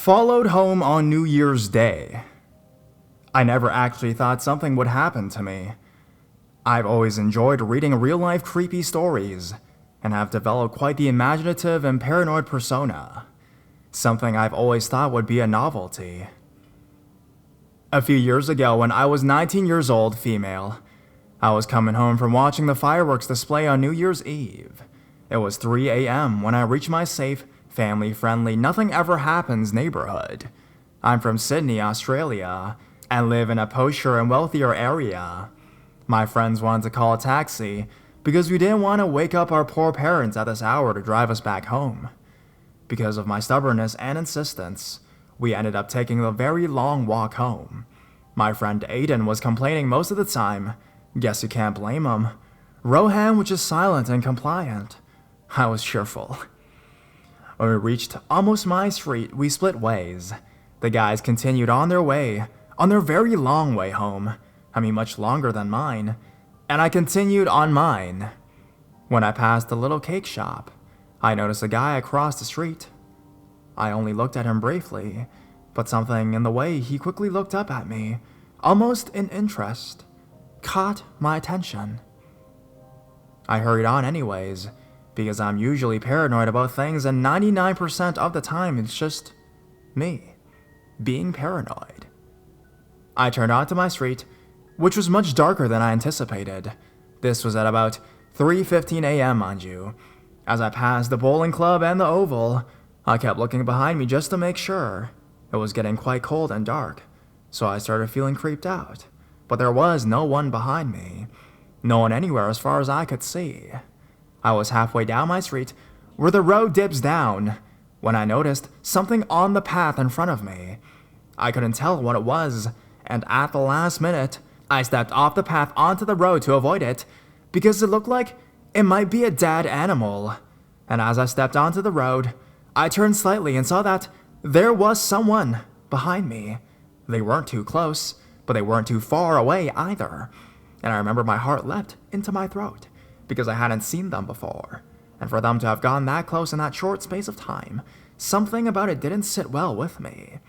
Followed home on New Year's Day. I never actually thought something would happen to me. I've always enjoyed reading real-life creepy stories, and have developed quite the imaginative and paranoid persona, something I've always thought would be a novelty. A few years ago, when I was 19 years old, female, I was coming home from watching the fireworks display on New Year's Eve. It was 3 a.m. when I reached my safe, family-friendly, nothing-ever-happens neighborhood. I'm from Sydney, Australia, and live in a posher and wealthier area. My friends wanted to call a taxi because we didn't want to wake up our poor parents at this hour to drive us back home. Because of my stubbornness and insistence, we ended up taking a very long walk home. My friend Aiden was complaining most of the time. Guess you can't blame him. Rohan was just silent and compliant. I was cheerful. When we reached almost my street, we split ways. The guys continued on their way, on their very long way home. Much longer than mine. And I continued on mine. When I passed a little cake shop, I noticed a guy across the street. I only looked at him briefly, but something in the way he quickly looked up at me, almost in interest, caught my attention. I hurried on anyways, because I'm usually paranoid about things, and 99% of the time it's just me being paranoid. I turned onto my street, which was much darker than I anticipated. This was at about 3:15 a.m., mind you. As I passed the bowling club and the oval, I kept looking behind me just to make sure. It was getting quite cold and dark, so I started feeling creeped out. But there was no one behind me. No one anywhere as far as I could see. I was halfway down my street, where the road dips down, when I noticed something on the path in front of me. I couldn't tell what it was, and at the last minute, I stepped off the path onto the road to avoid it, because it looked like it might be a dead animal. And as I stepped onto the road, I turned slightly and saw that there was someone behind me. They weren't too close, but they weren't too far away either. And I remember my heart leapt into my throat, because I hadn't seen them before. And for them to have gone that close in that short space of time, something about it didn't sit well with me.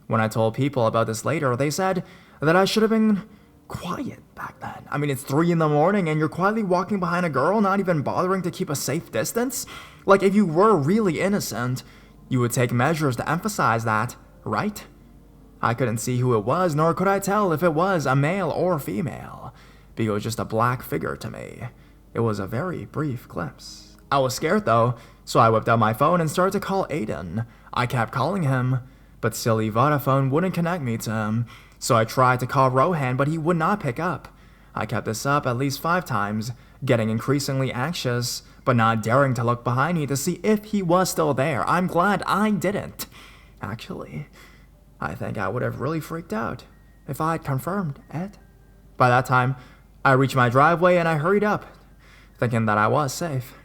When I told people about this later, they said that I should have been quiet back then. It's 3 a.m. and you're quietly walking behind a girl, not even bothering to keep a safe distance? Like, if you were really innocent, you would take measures to emphasize that, right? I couldn't see who it was, nor could I tell if it was a male or female, because it was just a black figure to me. It was a very brief glimpse. I was scared though, so I whipped out my phone and started to call Aiden. I kept calling him, but silly Vodafone wouldn't connect me to him, so I tried to call Rohan, but he would not pick up. I kept this up at least 5 times, getting increasingly anxious, but not daring to look behind me to see if he was still there. I'm glad I didn't. Actually, I think I would have really freaked out if I had confirmed it. By that time, I reached my driveway and I hurried up, thinking that I was safe.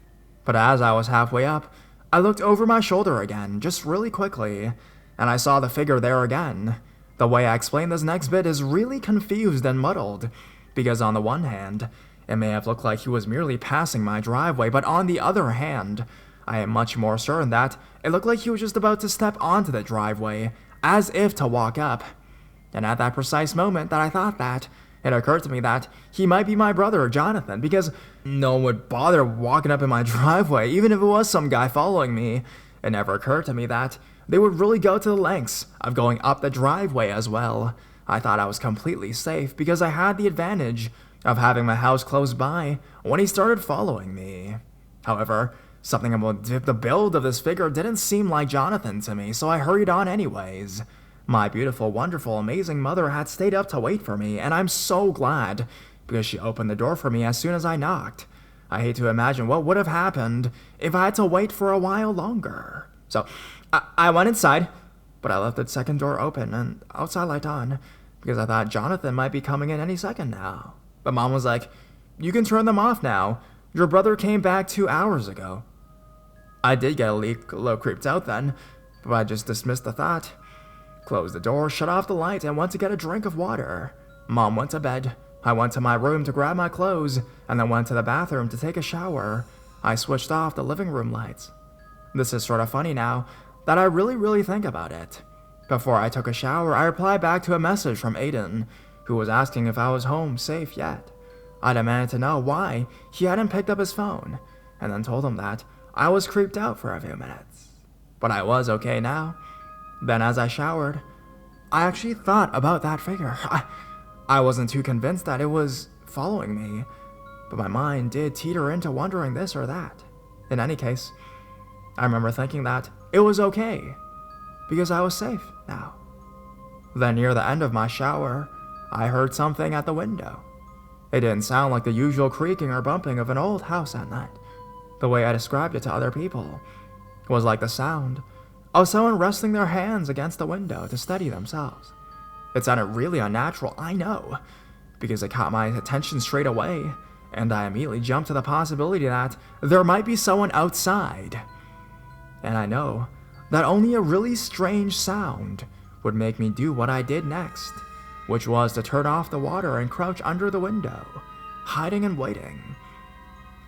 But as I was halfway up, I looked over my shoulder again, just really quickly, and I saw the figure there again. The way I explain this next bit is really confused and muddled, because on the one hand, it may have looked like he was merely passing my driveway, but on the other hand, I am much more certain that it looked like he was just about to step onto the driveway, as if to walk up. And at that precise moment that I thought that, it occurred to me that he might be my brother, Jonathan, because no one would bother walking up in my driveway, even if it was some guy following me. It never occurred to me that they would really go to the lengths of going up the driveway as well. I thought I was completely safe because I had the advantage of having my house close by when he started following me. However, something about the build of this figure didn't seem like Jonathan to me, so I hurried on anyways. My beautiful, wonderful, amazing mother had stayed up to wait for me, and I'm so glad, because she opened the door for me as soon as I knocked. I hate to imagine what would have happened if I had to wait for a while longer. So, I went inside, but I left the second door open and outside light on, because I thought Jonathan might be coming in any second now. But Mom was like, "You can turn them off now. Your brother came back 2 hours ago." I did get a little creeped out then, but I just dismissed the thought. Closed the door, shut off the light, and went to get a drink of water. Mom went to bed. I went to my room to grab my clothes, and then went to the bathroom to take a shower. I switched off the living room lights. This is sort of funny now that I really think about it. Before I took a shower, I replied back to a message from Aiden, who was asking if I was home safe yet. I demanded to know why he hadn't picked up his phone, and then told him that I was creeped out for a few minutes. But I was okay now. Then as I showered, I actually thought about that figure. I wasn't too convinced that it was following me, but my mind did teeter into wondering this or that. In any case, I remember thinking that it was okay, because I was safe now. Then near the end of my shower, I heard something at the window. It didn't sound like the usual creaking or bumping of an old house at night. The way I described it to other people was like the sound of someone resting their hands against the window to steady themselves. It sounded really unnatural, I know, because it caught my attention straight away, and I immediately jumped to the possibility that there might be someone outside. And I know that only a really strange sound would make me do what I did next, which was to turn off the water and crouch under the window, hiding and waiting.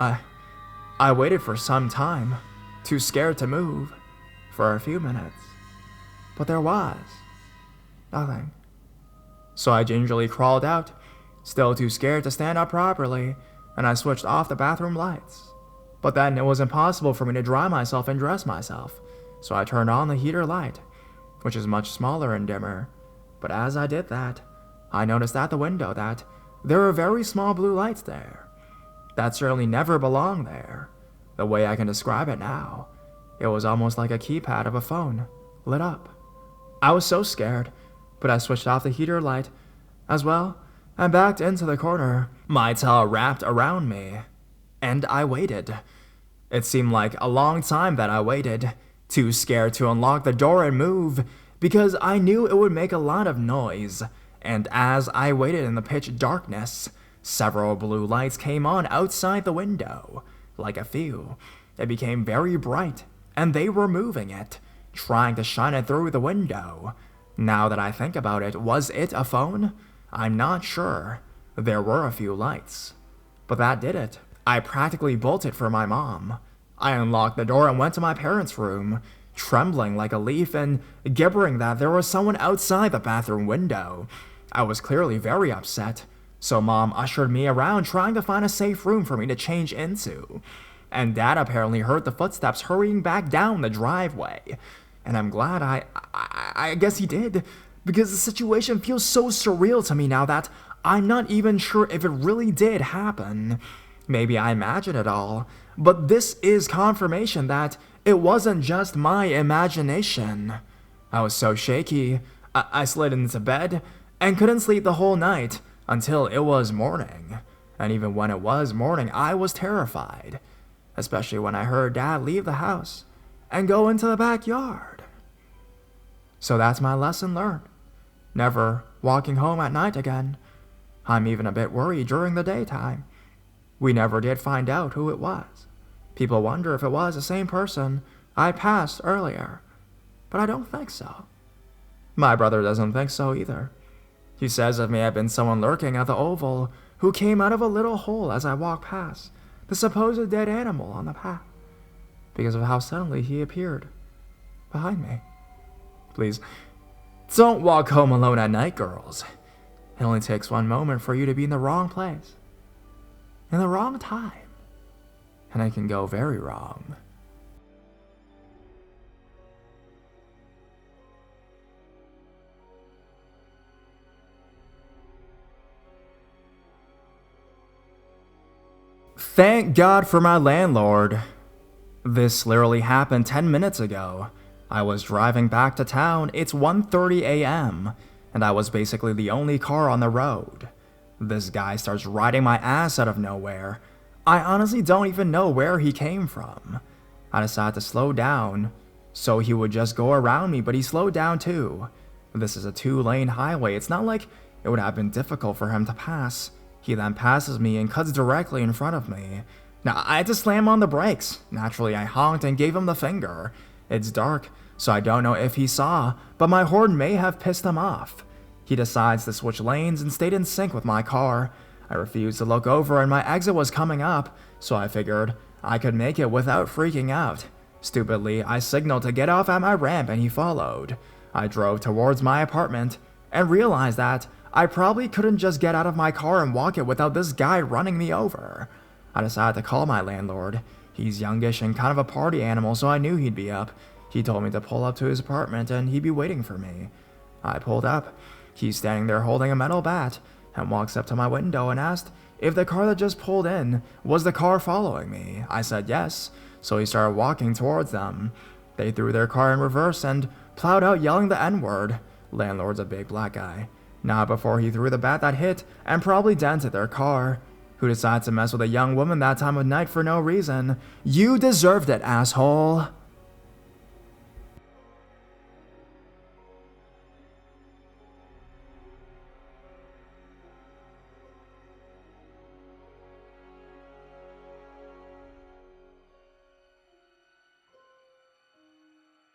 I waited for some time, too scared to move, for a few minutes, but there was nothing. So I gingerly crawled out, still too scared to stand up properly, and I switched off the bathroom lights. But then it was impossible for me to dry myself and dress myself, so I turned on the heater light, which is much smaller and dimmer. But as I did that, I noticed at the window that there were very small blue lights there. That certainly never belonged there. The way I can describe it now, it was almost like a keypad of a phone, lit up. I was so scared, but I switched off the heater light as well and backed into the corner, my towel wrapped around me, and I waited. It seemed like a long time that I waited, too scared to unlock the door and move, because I knew it would make a lot of noise. And as I waited in the pitch darkness, several blue lights came on outside the window. Like a few, it became very bright, and they were moving it, trying to shine it through the window. Now that I think about it, was it a phone? I'm not sure. There were a few lights, but that did it. I practically bolted for my mom. I unlocked the door and went to my parents' room, trembling like a leaf and gibbering that there was someone outside the bathroom window. I was clearly very upset, so Mom ushered me around trying to find a safe room for me to change into. And Dad apparently heard the footsteps hurrying back down the driveway. And I'm glad I guess he did, because the situation feels so surreal to me now that I'm not even sure if it really did happen. Maybe I imagine it all, but this is confirmation that it wasn't just my imagination. I was so shaky, I slid into bed and couldn't sleep the whole night until it was morning. And even when it was morning, I was terrified, especially when I heard Dad leave the house and go into the backyard. So that's my lesson learned. Never walking home at night again. I'm even a bit worried during the daytime. We never did find out who it was. People wonder if it was the same person I passed earlier, but I don't think so. My brother doesn't think so either. He says it may have been someone lurking at the oval who came out of a little hole as I walked past the supposed dead animal on the path, because of how suddenly he appeared behind me. Please, don't walk home alone at night, girls. It only takes one moment for you to be in the wrong place, in the wrong time, and it can go very wrong. Thank God for my landlord. This literally happened 10 minutes ago. I was driving back to town. It's 1:30 a.m., and I was basically the only car on the road. This guy starts riding my ass out of nowhere. I honestly don't even know where he came from. I decided to slow down so he would just go around me, but he slowed down too. This is a 2-lane highway. It's not like it would have been difficult for him to pass. He then passes me and cuts directly in front of me. Now, I had to slam on the brakes. Naturally, I honked and gave him the finger. It's dark, so I don't know if he saw, but my horn may have pissed him off. He decides to switch lanes and stayed in sync with my car. I refused to look over and my exit was coming up, so I figured I could make it without freaking out. Stupidly, I signaled to get off at my ramp and he followed. I drove towards my apartment and realized that I probably couldn't just get out of my car and walk it without this guy running me over. I decided to call my landlord. He's youngish and kind of a party animal, so I knew he'd be up. He told me to pull up to his apartment and he'd be waiting for me. I pulled up. He's standing there holding a metal bat and walks up to my window and asked if the car that just pulled in was the car following me. I said yes, so he started walking towards them. They threw their car in reverse and plowed out yelling the N-word. Landlord's a big black guy. Not before he threw the bat that hit and probably dented their car. Who decides to mess with a young woman that time of night for no reason? You deserved it, asshole.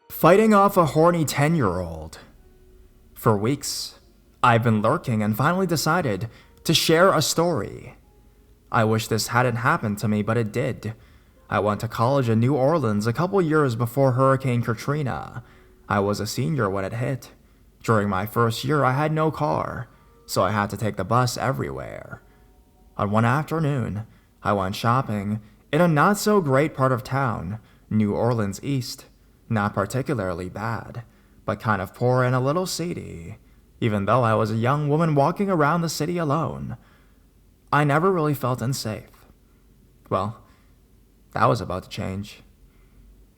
Fighting off a horny 10-year-old. For weeks, I've been lurking and finally decided to share a story. I wish this hadn't happened to me, but it did. I went to college in New Orleans a couple years before Hurricane Katrina. I was a senior when it hit. During my first year, I had no car, so I had to take the bus everywhere. On one afternoon, I went shopping in a not-so-great part of town, New Orleans East. Not particularly bad, but kind of poor and a little seedy, even though I was a young woman walking around the city alone. I never really felt unsafe. Well, that was about to change.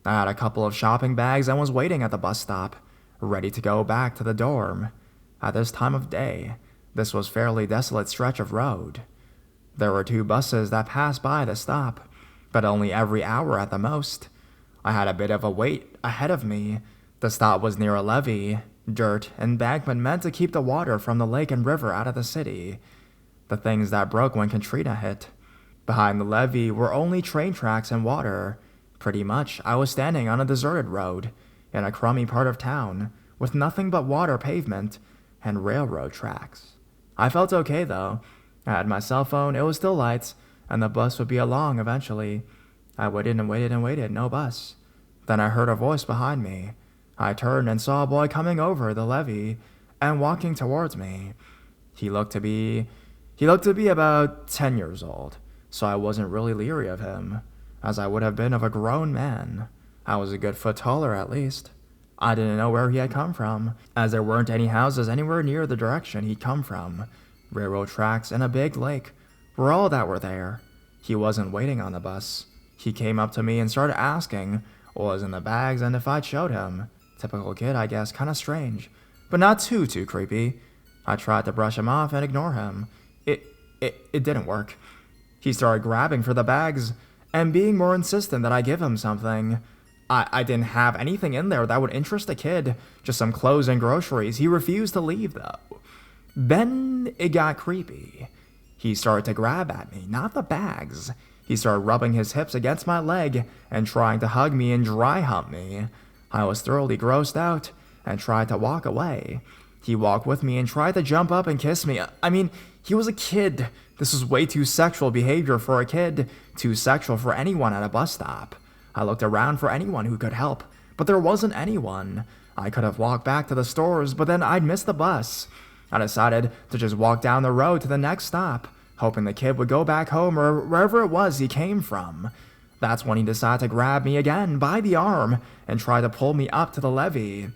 I had a couple of shopping bags and was waiting at the bus stop, ready to go back to the dorm. At this time of day, this was a fairly desolate stretch of road. There were 2 buses that passed by the stop, but only every hour at the most. I had a bit of a wait ahead of me. The stop was near a levee, dirt, embankment meant to keep the water from the lake and river out of the city. The things that broke when Katrina hit. Behind the levee were only train tracks and water. Pretty much, I was standing on a deserted road, in a crummy part of town, with nothing but water pavement and railroad tracks. I felt okay though. I had my cell phone, it was still lights, and the bus would be along eventually. I waited and waited and waited, no bus. Then I heard a voice behind me. I turned and saw a boy coming over the levee and walking towards me. He looked to be about 10 years old, so I wasn't really leery of him, as I would have been of a grown man. I was a good foot taller at least. I didn't know where he had come from, as there weren't any houses anywhere near the direction he'd come from. Railroad tracks and a big lake were all that were there. He wasn't waiting on the bus. He came up to me and started asking what was in the bags and if I'd showed him. Typical kid, I guess, kinda strange, but not too creepy. I tried to brush him off and ignore him. It didn't work. He started grabbing for the bags and being more insistent that I give him something. I didn't have anything in there that would interest a kid, just some clothes and groceries. He refused to leave though. Then it got creepy. He started to grab at me, not the bags. He started rubbing his hips against my leg and trying to hug me and dry hump me. I was thoroughly grossed out and tried to walk away. He walked with me and tried to jump up and kiss me. I mean, he was a kid. This was way too sexual behavior for a kid, too sexual for anyone at a bus stop. I looked around for anyone who could help, but there wasn't anyone. I could have walked back to the stores, but then I'd miss the bus. I decided to just walk down the road to the next stop, hoping the kid would go back home or wherever it was he came from. That's when he decided to grab me again by the arm and try to pull me up to the levee.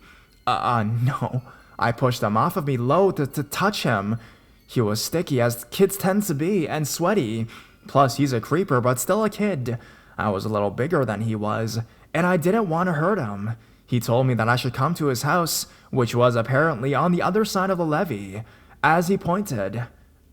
No. I pushed him off of me low to touch him. He was sticky, as kids tend to be, and sweaty. Plus, he's a creeper, but still a kid. I was a little bigger than he was, and I didn't want to hurt him. He told me that I should come to his house, which was apparently on the other side of the levee. As he pointed,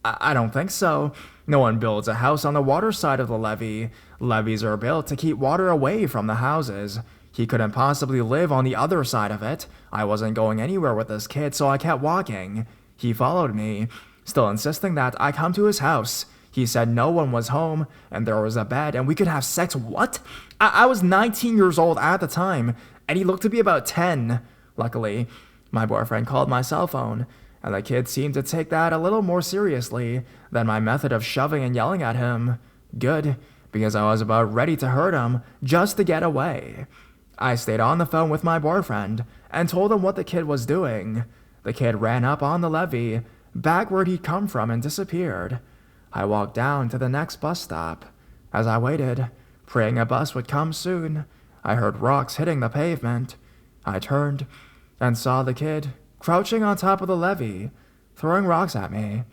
I don't think so. No one builds a house on the water side of the levee. Levees are built to keep water away from the houses. He couldn't possibly live on the other side of it. I wasn't going anywhere with this kid, so I kept walking. He followed me, still insisting that I come to his house. He said no one was home, and there was a bed, and we could have sex. What? I was 19 years old at the time, and he looked to be about 10. Luckily, my boyfriend called my cell phone, and the kid seemed to take that a little more seriously than my method of shoving and yelling at him. Good, because I was about ready to hurt him just to get away. I stayed on the phone with my boyfriend and told him what the kid was doing. The kid ran up on the levee, back where he'd come from, and disappeared. I walked down to the next bus stop. As I waited, praying a bus would come soon, I heard rocks hitting the pavement. I turned and saw the kid crouching on top of the levee, throwing rocks at me.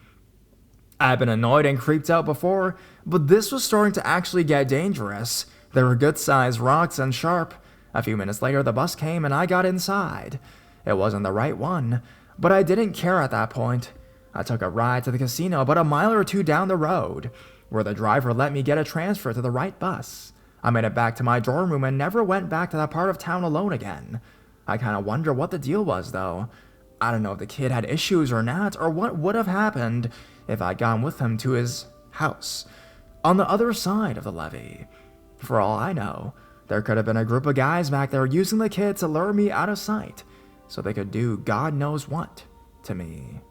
I'd been annoyed and creeped out before, but this was starting to actually get dangerous. There were good-sized rocks and sharp. A few minutes later, the bus came and I got inside. It wasn't the right one, but I didn't care at that point. I took a ride to the casino about a mile or two down the road, where the driver let me get a transfer to the right bus. I made it back to my dorm room and never went back to that part of town alone again. I kind of wonder what the deal was, though. I don't know if the kid had issues or not, or what would have happened if I'd gone with him to his house on the other side of the levee. For all I know, there could have been a group of guys back there using the kid to lure me out of sight so they could do God knows what to me.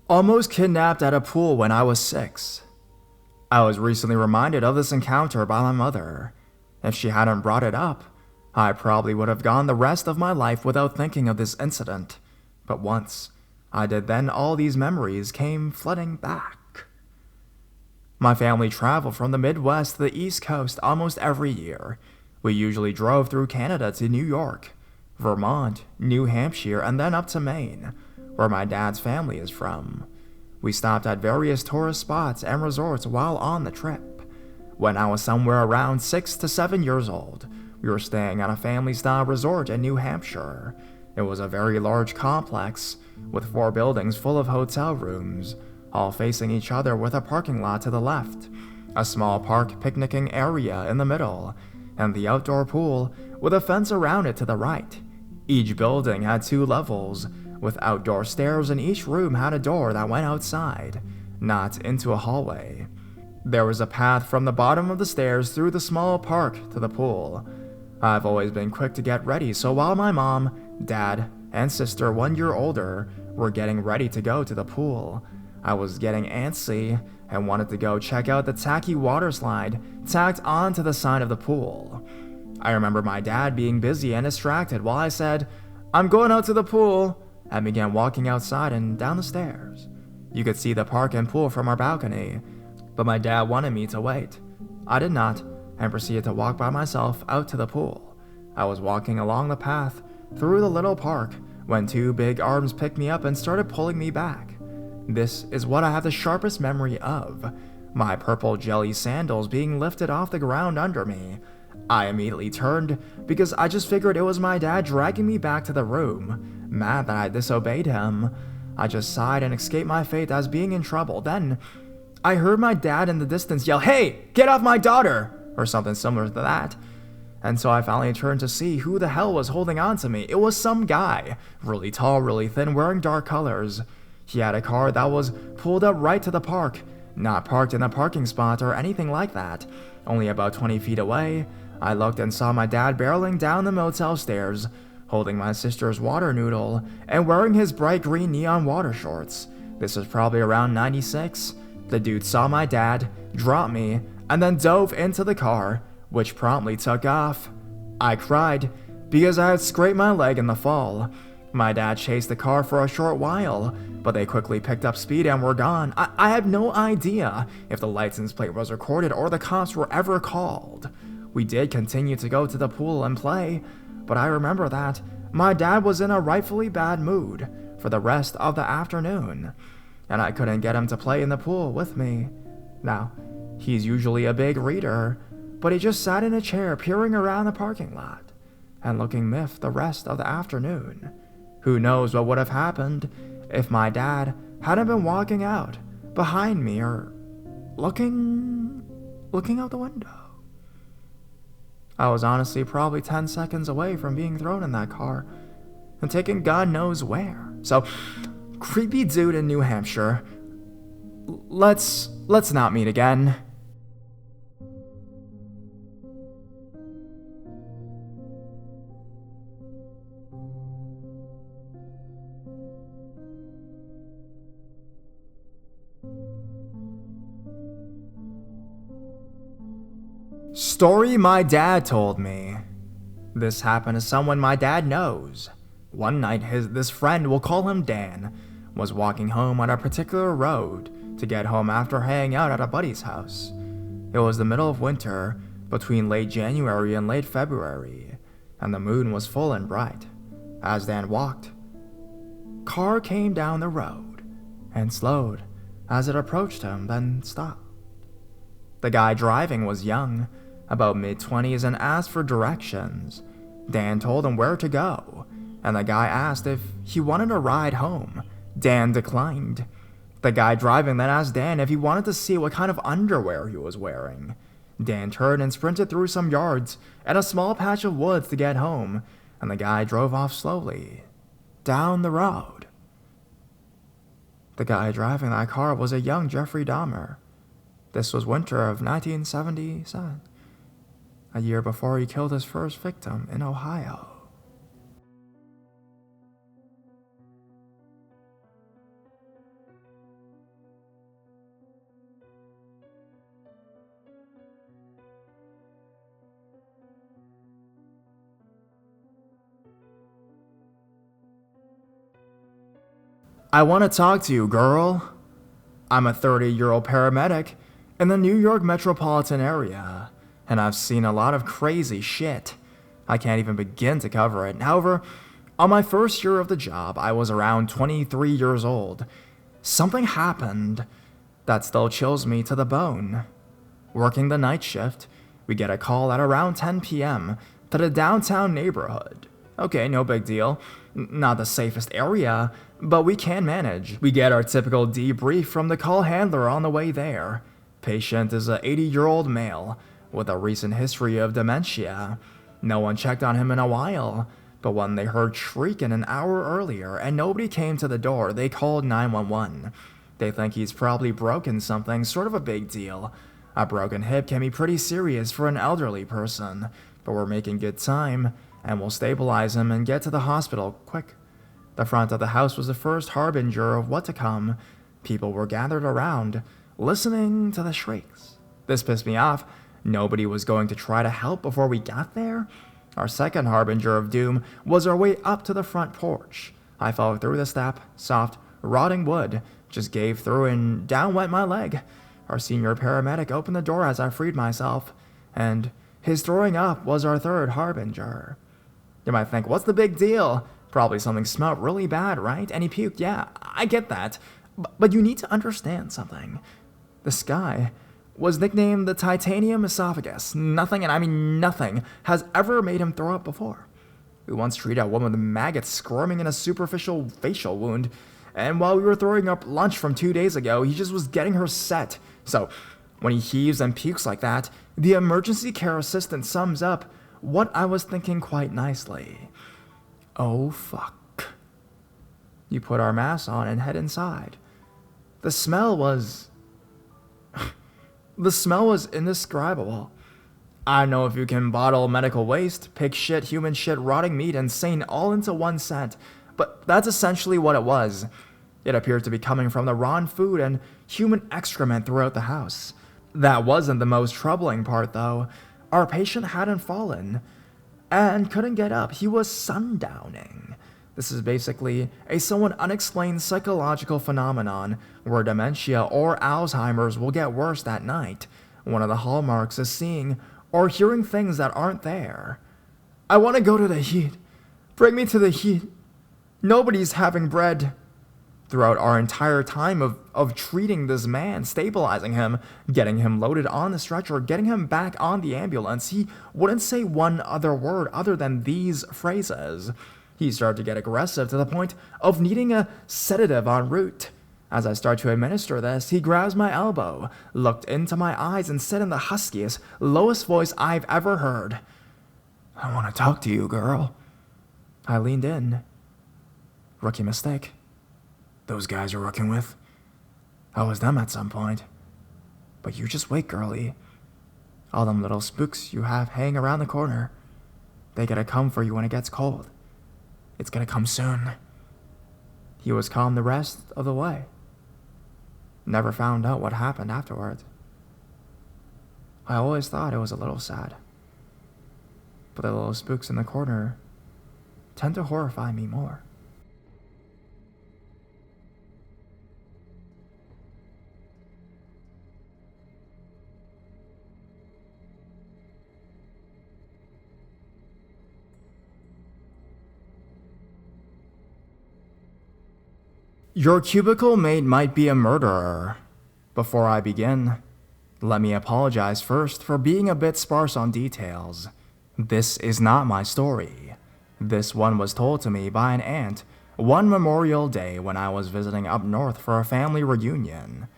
Almost kidnapped at a pool when I was 6. I was recently reminded of this encounter by my mother. If she hadn't brought it up, I probably would have gone the rest of my life without thinking of this incident. But once I did, then all these memories came flooding back. My family traveled from the Midwest to the East Coast almost every year. We usually drove through Canada to New York, Vermont, New Hampshire, and then up to Maine, where my dad's family is from. We stopped at various tourist spots and resorts while on the trip. When I was somewhere around 6 to 7 years old, we were staying at a family-style resort in New Hampshire. It was a very large complex with 4 buildings full of hotel rooms, all facing each other with a parking lot to the left, a small park picnicking area in the middle, and the outdoor pool with a fence around it to the right. Each building had 2 levels, with outdoor stairs, and each room had a door that went outside, not into a hallway. There was a path from the bottom of the stairs through the small park to the pool. I've always been quick to get ready, so while my mom, dad, and sister 1 year older were getting ready to go to the pool, I was getting antsy and wanted to go check out the tacky water slide tacked onto the side of the pool. I remember my dad being busy and distracted while I said, "I'm going out to the pool," and began walking outside and down the stairs. You could see the park and pool from our balcony, but my dad wanted me to wait. I did not, and proceeded to walk by myself out to the pool. I was walking along the path through the little park when 2 big arms picked me up and started pulling me back. This is what I have the sharpest memory of, my purple jelly sandals being lifted off the ground under me. I immediately turned because I just figured it was my dad dragging me back to the room, mad that I disobeyed him. I just sighed and escaped my fate as being in trouble. Then I heard my dad in the distance yell, "Hey, get off my daughter!" or something similar to that. And so I finally turned to see who the hell was holding on to me. It was some guy, really tall, really thin, wearing dark colors. He had a car that was pulled up right to the park, not parked in a parking spot or anything like that, only about 20 feet away. I looked and saw my dad barreling down the motel stairs, holding my sister's water noodle, and wearing his bright green neon water shorts. This was probably around 96. The dude saw my dad, dropped me, and then dove into the car, which promptly took off. I cried, because I had scraped my leg in the fall. My dad chased the car for a short while, but they quickly picked up speed and were gone. I have no idea if the license plate was recorded or the cops were ever called. We did continue to go to the pool and play, but I remember that my dad was in a rightfully bad mood for the rest of the afternoon, and I couldn't get him to play in the pool with me. Now, he's usually a big reader, but he just sat in a chair peering around the parking lot and looking miffed the rest of the afternoon. Who knows what would have happened if my dad hadn't been walking out behind me or looking out the window. I was honestly probably 10 seconds away from being thrown in that car and taken God knows where. So, creepy dude in New Hampshire. Let's not meet again. Story my dad told me. This happened to someone my dad knows. One night, this friend, we'll call him Dan, was walking home on a particular road to get home after hanging out at a buddy's house. It was the middle of winter, between late January and late February, and the moon was full and bright. As Dan walked, car came down the road and slowed as it approached him, then stopped. The guy driving was young, about mid-20s, and asked for directions. Dan told him where to go, and the guy asked if he wanted a ride home. Dan declined. The guy driving then asked Dan if he wanted to see what kind of underwear he was wearing. Dan turned and sprinted through some yards and a small patch of woods to get home, and the guy drove off slowly down the road. The guy driving that car was a young Jeffrey Dahmer. This was winter of 1977, a year before he killed his first victim in Ohio. I want to talk to you, girl. I'm a 30-year-old paramedic in the New York metropolitan area, and I've seen a lot of crazy shit. I can't even begin to cover it. However, on my first year of the job, I was around 23 years old. Something happened that still chills me to the bone. Working the night shift, we get a call at around 10 p.m. to the downtown neighborhood. Okay, no big deal. Not the safest area, but we can manage. We get our typical debrief from the call handler on the way there. Patient is a 80-year-old male with a recent history of dementia. No one checked on him in a while, but when they heard shrieking an hour earlier and nobody came to the door, they called 911. They think he's probably broken something, sort of a big deal. A broken hip can be pretty serious for an elderly person, but we're making good time, and we'll stabilize him and get to the hospital quick. The front of the house was the first harbinger of what to come. People were gathered around, listening to the shrieks. This pissed me off. Nobody was going to try to help before we got there. Our second harbinger of doom was our way up to the front porch. I fell through the step, soft, rotting wood, just gave through and down went my leg. Our senior paramedic opened the door as I freed myself, and his throwing up was our third harbinger. You might think, what's the big deal? Probably something smelled really bad, right? And he puked. Yeah, I get that. But you need to understand something. This guy was nicknamed the titanium esophagus. Nothing, and I mean nothing, has ever made him throw up before. We once treated a woman with maggots squirming in a superficial facial wound, and while we were throwing up lunch from 2 days ago, he just was getting her set. So, when he heaves and pukes like that, the emergency care assistant sums up what I was thinking quite nicely. Oh fuck. You put our masks on and head inside. The smell was indescribable. I don't know if you can bottle medical waste, pig shit, human shit, rotting meat, and sane all into one scent, but that's essentially what it was. It appeared to be coming from the raw food and human excrement throughout the house. That wasn't the most troubling part, though. Our patient hadn't fallen and couldn't get up. He was sundowning. This is basically a somewhat unexplained psychological phenomenon where dementia or Alzheimer's will get worse that night. One of the hallmarks is seeing or hearing things that aren't there. I want to go to the heat. Bring me to the heat. Nobody's having bread. Throughout our entire time of treating this man, stabilizing him, getting him loaded on the stretcher, getting him back on the ambulance, he wouldn't say one other word other than these phrases. He started to get aggressive to the point of needing a sedative en route. As I start to administer this, he grabs my elbow, looked into my eyes, and said in the huskiest, lowest voice I've ever heard, "I want to talk to you, girl." I leaned in. Rookie mistake. Those guys you're working with, I was them at some point. But you just wait, girlie. All them little spooks you have hanging around the corner, they gotta come for you when it gets cold. It's gonna come soon. He was calm the rest of the way. Never found out what happened afterwards. I always thought it was a little sad. But the little spooks in the corner tend to horrify me more. Your cubicle mate might be a murderer. Before I begin, let me apologize first for being a bit sparse on details. This is not my story. This one was told to me by an aunt one Memorial Day when I was visiting up north for a family reunion.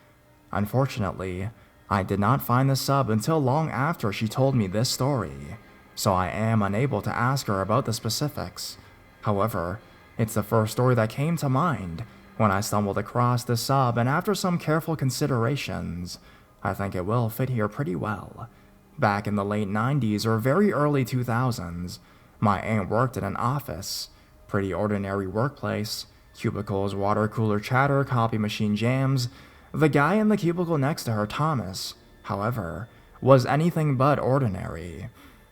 Unfortunately, I did not find the sub until long after she told me this story, so I am unable to ask her about the specifics. However, it's the first story that came to mind when I stumbled across the sub, and after some careful considerations, I think it will fit here pretty well. Back in the late 90s or very early 2000s, my aunt worked in an office. Pretty ordinary workplace. Cubicles, water cooler chatter, copy machine jams. The guy in the cubicle next to her, Thomas, however, was anything but ordinary.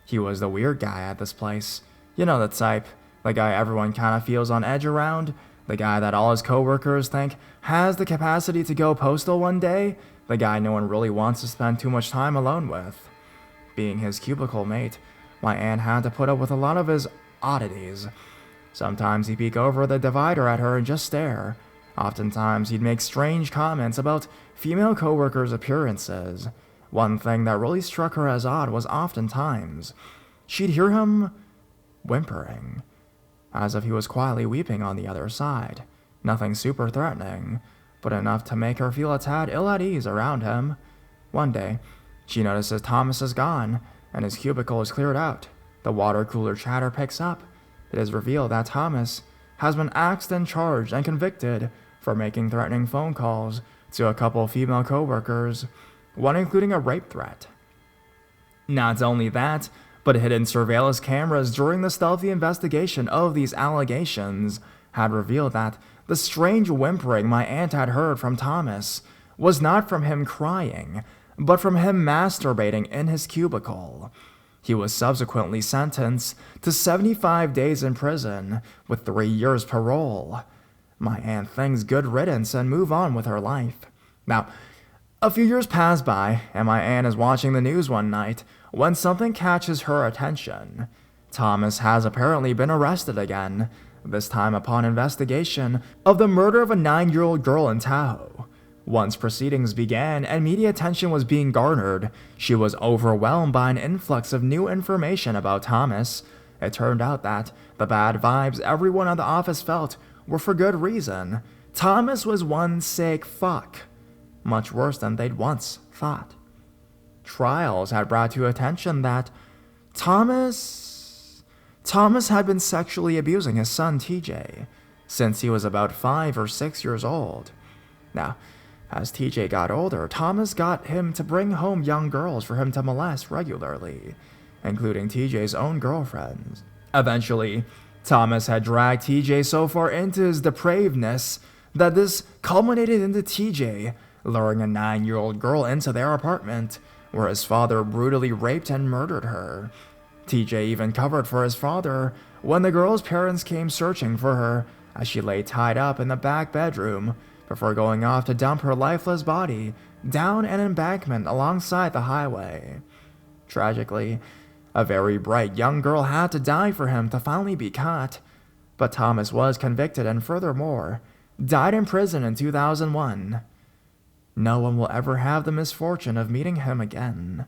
He was the weird guy at this place. You know the type. The guy everyone kinda feels on edge around. The guy that all his coworkers think has the capacity to go postal one day. The guy no one really wants to spend too much time alone with. Being his cubicle mate, my aunt had to put up with a lot of his oddities. Sometimes he'd peek over the divider at her and just stare. Oftentimes he'd make strange comments about female coworkers' appearances. One thing that really struck her as odd was oftentimes she'd hear him whimpering, as if he was quietly weeping on the other side. Nothing super threatening, but enough to make her feel a tad ill at ease around him. One day, she notices Thomas is gone, and his cubicle is cleared out. The water cooler chatter picks up. It is revealed that Thomas has been axed and charged and convicted for making threatening phone calls to a couple female coworkers, one including a rape threat. Not only that, but hidden surveillance cameras during the stealthy investigation of these allegations had revealed that the strange whimpering my aunt had heard from Thomas was not from him crying, but from him masturbating in his cubicle. He was subsequently sentenced to 75 days in prison with 3 years parole. My aunt thinks good riddance and move on with her life. Now, a few years pass by, and my aunt is watching the news one night when something catches her attention. Thomas has apparently been arrested again, this time upon investigation of the murder of a 9-year-old girl in Tahoe. Once proceedings began and media attention was being garnered, she was overwhelmed by an influx of new information about Thomas. It turned out that the bad vibes everyone at the office felt were for good reason. Thomas was one sick fuck. Much worse than they'd once thought. Trials had brought to attention that Thomas had been sexually abusing his son TJ since he was about 5 or 6 years old. Now, as TJ got older, Thomas got him to bring home young girls for him to molest regularly, including TJ's own girlfriends. Eventually, Thomas had dragged TJ so far into his depravedness that this culminated into TJ luring a 9-year-old girl into their apartment, where his father brutally raped and murdered her. TJ even covered for his father when the girl's parents came searching for her as she lay tied up in the back bedroom before going off to dump her lifeless body down an embankment alongside the highway. Tragically, a very bright young girl had to die for him to finally be caught, but Thomas was convicted and furthermore, died in prison in 2001. No one will ever have the misfortune of meeting him again.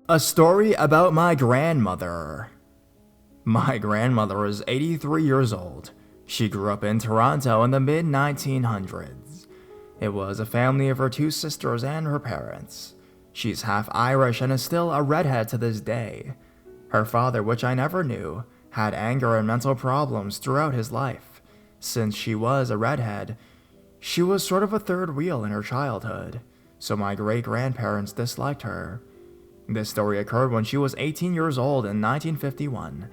A story about my grandmother. My grandmother is 83 years old. She grew up in Toronto in the mid-1900s. It was a family of her 2 sisters and her parents. She's half Irish and is still a redhead to this day. Her father, which I never knew, had anger and mental problems throughout his life. Since she was a redhead, she was sort of a third wheel in her childhood. so my great-grandparents disliked her. This story occurred when she was 18 years old in 1951.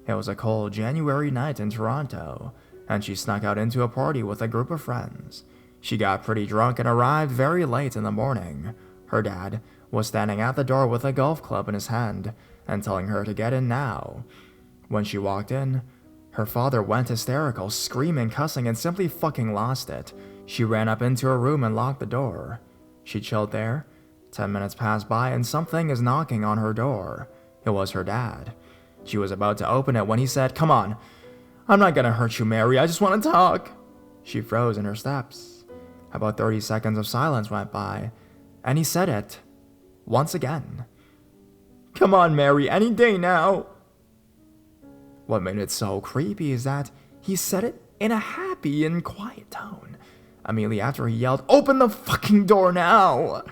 It was a cold January night in Toronto, and she snuck out into a party with a group of friends. She got pretty drunk and arrived very late in the morning. Her dad was standing at the door with a golf club in his hand and telling her to get in now. When she walked in, her father went hysterical, screaming, cussing, and simply fucking lost it. She ran up into her room and locked the door. She chilled there. 10 minutes passed by and something is knocking on her door. It was her dad. She was about to open it when he said, "Come on, I'm not gonna hurt you, Mary, I just want to talk." She froze in her steps. About 30 seconds of silence went by, and he said it once again. "Come on, Mary, any day now." What made it so creepy is that he said it in a happy and quiet tone. Immediately after, he yelled, "Open the fucking door now!"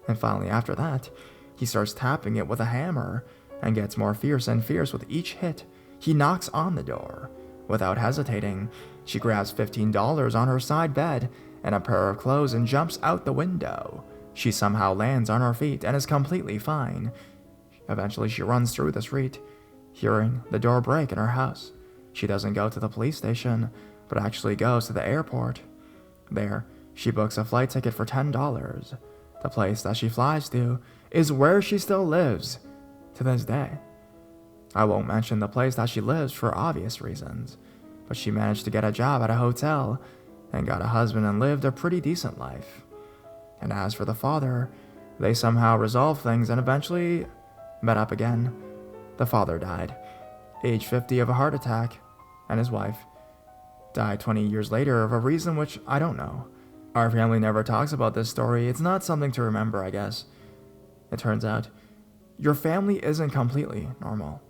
And finally after that, he starts tapping it with a hammer and gets more fierce and fierce with each hit. He knocks on the door. Without hesitating, she grabs $15 on her side bed and a pair of clothes and jumps out the window. She somehow lands on her feet and is completely fine. Eventually, she runs through the street, hearing the door break in her house. She doesn't go to the police station, but actually goes to the airport. There, she books a flight ticket for $10. The place that she flies to is where she still lives to this day. I won't mention the place that she lives for obvious reasons, but she managed to get a job at a hotel and got a husband and lived a pretty decent life. And as for the father, they somehow resolved things and eventually met up again. The father died, age 50, of a heart attack, and his wife died 20 years later of a reason which I don't know. Our family never talks about this story. It's not something to remember, I guess. It turns out, your family isn't completely normal.